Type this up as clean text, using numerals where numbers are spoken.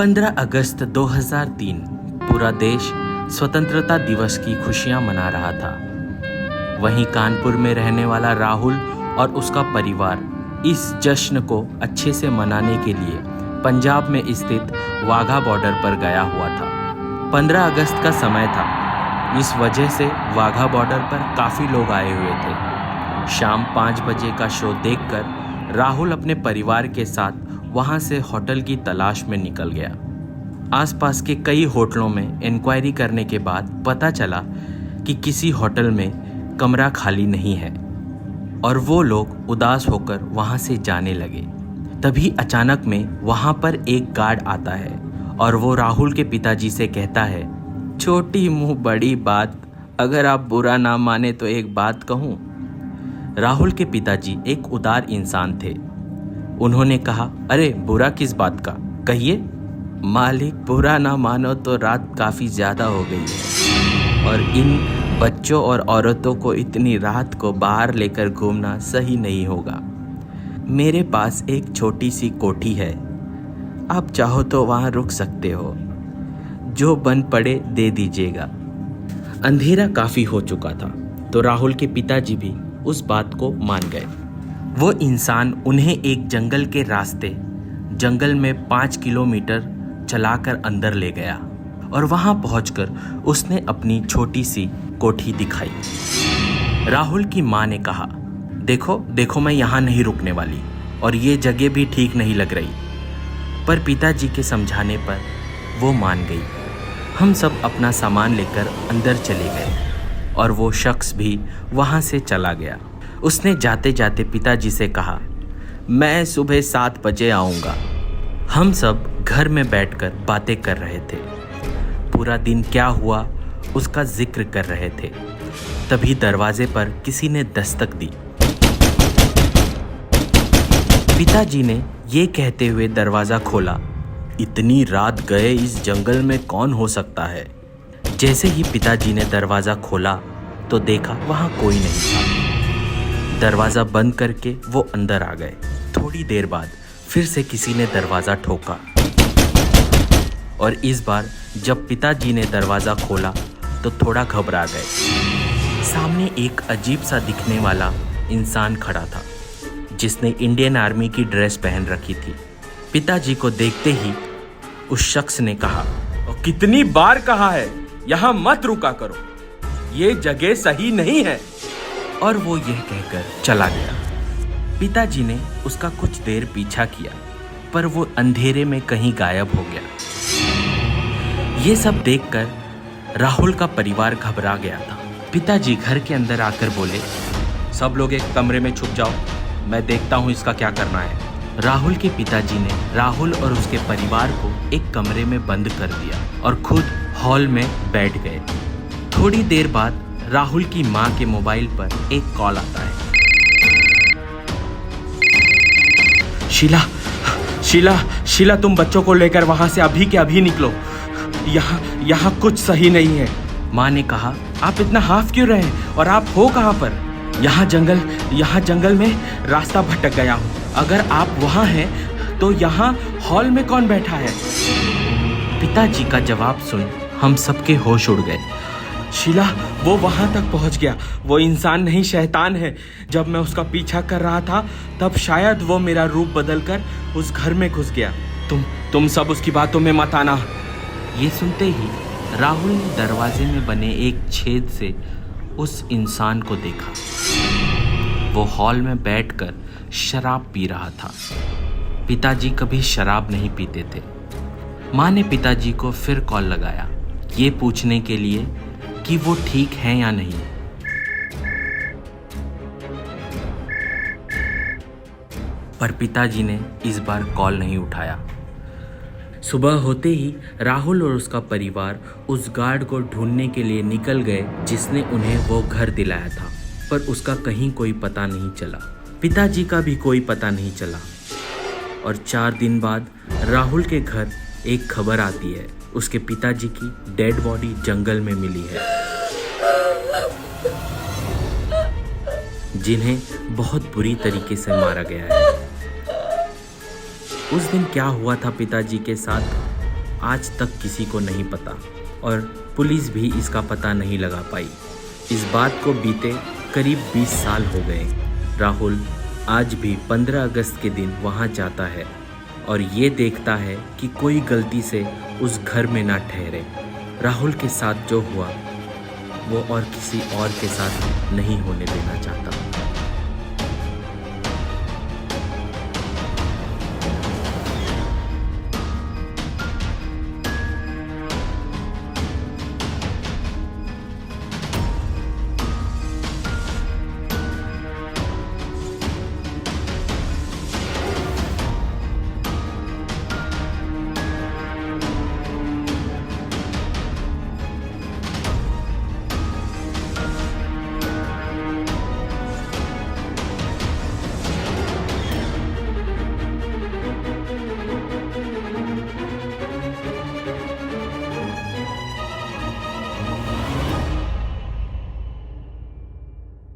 15 अगस्त 2003 पूरा देश स्वतंत्रता दिवस की खुशियां मना रहा था। वहीं कानपुर में रहने वाला राहुल और उसका परिवार इस जश्न को अच्छे से मनाने के लिए पंजाब में स्थित वाघा बॉर्डर पर गया हुआ था। 15 अगस्त का समय था, इस वजह से वाघा बॉर्डर पर काफ़ी लोग आए हुए थे। शाम 5 बजे का शो देखकर राहुल अपने परिवार के साथ वहाँ से होटल की तलाश में निकल गया। आसपास के कई होटलों में इंक्वायरी करने के बाद पता चला कि किसी होटल में कमरा खाली नहीं है और वो लोग उदास होकर वहाँ से जाने लगे। तभी अचानक में वहाँ पर एक गार्ड आता है और वो राहुल के पिताजी से कहता है, छोटी मुँह बड़ी बात, अगर आप बुरा ना माने तो एक बात कहूँ। राहुल के पिताजी एक उदार इंसान थे। उन्होंने कहा, अरे बुरा किस बात का, कहिए। मालिक, बुरा ना मानो तो रात काफ़ी ज़्यादा हो गई है और इन बच्चों और औरतों को इतनी रात को बाहर लेकर घूमना सही नहीं होगा। मेरे पास एक छोटी सी कोठी है, आप चाहो तो वहाँ रुक सकते हो, जो बन पड़े दे दीजिएगा। अंधेरा काफ़ी हो चुका था तो राहुल के पिताजी भी उस बात को मान गए। वो इंसान उन्हें एक जंगल के रास्ते जंगल में 5 किलोमीटर चलाकर अंदर ले गया और वहां पहुंचकर उसने अपनी छोटी सी कोठी दिखाई। राहुल की माँ ने कहा, देखो देखो, मैं यहाँ नहीं रुकने वाली और ये जगह भी ठीक नहीं लग रही। पर पिताजी के समझाने पर वो मान गई। हम सब अपना सामान लेकर अंदर चले गए और वो शख्स भी वहाँ से चला गया। उसने जाते जाते पिताजी से कहा, मैं सुबह 7 बजे आऊँगा। हम सब घर में बैठकर बातें कर रहे थे। पूरा दिन क्या हुआ उसका जिक्र कर रहे थे। तभी दरवाजे पर किसी ने दस्तक दी। पिताजी ने ये कहते हुए दरवाज़ा खोला, इतनी रात गए इस जंगल में कौन हो सकता है। जैसे ही पिताजी ने दरवाज़ा खोला तो देखा वहाँ कोई नहीं था। दरवाज़ा बंद करके वो अंदर आ गए। थोड़ी देर बाद फिर से किसी ने दरवाज़ा ठोका और इस बार जब पिताजी ने दरवाज़ा खोला तो थोड़ा घबरा गए। सामने एक अजीब सा दिखने वाला इंसान खड़ा था जिसने इंडियन आर्मी की ड्रेस पहन रखी थी। पिताजी को देखते ही उस शख्स ने कहा, कितनी बार कहा है यहाँ मत रुका करो, ये जगह सही नहीं है। और वो यह कहकर चला गया। पिताजी ने उसका कुछ देर पीछा किया पर वो अंधेरे में कहीं गायब हो गया। ये सब देखकर राहुल का परिवार घबरा गया था। पिताजी घर के अंदर आकर बोले, सब लोग एक कमरे में छुप जाओ, मैं देखता हूँ इसका क्या करना है। राहुल के पिताजी ने राहुल और उसके परिवार को एक कमरे में बंद कर दिया और खुद हॉल में बैठ गए। थोड़ी देर बाद राहुल की माँ के मोबाइल पर एक कॉल आता है। शीला, शीला, शीला, तुम बच्चों को लेकर वहां से अभी के अभी निकलो, यहाँ कुछ सही नहीं है। माँ ने कहा, आप इतना हाफ क्यों रहे और आप हो कहाँ पर? यहाँ जंगल में रास्ता भटक गया हूँ। अगर आप वहाँ हैं तो यहाँ हॉल में कौन बैठा है? पिताजी का जवाब सुन हम सबके होश उड़ गए। शीला, वो वहां तक पहुंच गया, वो इंसान नहीं शैतान है। जब मैं उसका पीछा कर रहा था तब शायद वो मेरा रूप बदलकर उस घर में घुस गया। तुम सब उसकी बातों में मत आना। ये सुनते ही राहुल ने दरवाजे में बने एक छेद से उस इंसान को देखा। वो हॉल में बैठकर शराब पी रहा था। पिताजी कभी शराब नहीं पीते थे। माँ ने पिताजी को फिर कॉल लगाया, ये पूछने के लिए कि वो ठीक है या नहीं। पर पिताजी ने इस बार कॉल नहीं उठाया। सुबह होते ही राहुल और उसका परिवार उस गार्ड को ढूंढने के लिए निकल गए जिसने उन्हें वो घर दिलाया था, पर उसका कहीं कोई पता नहीं चला। पिताजी का भी कोई पता नहीं चला और 4 दिन बाद राहुल के घर एक खबर आती है, उसके पिताजी की डेड बॉडी जंगल में मिली है, जिन्हें बहुत बुरी तरीके से मारा गया है। उस दिन क्या हुआ था पिताजी के साथ आज तक किसी को नहीं पता और पुलिस भी इसका पता नहीं लगा पाई। इस बात को बीते करीब 20 साल हो गए। राहुल आज भी 15 अगस्त के दिन वहाँ जाता है और ये देखता है कि कोई गलती से उस घर में ना ठहरे। राहुल के साथ जो हुआ वो और किसी और के साथ नहीं होने देना चाहता।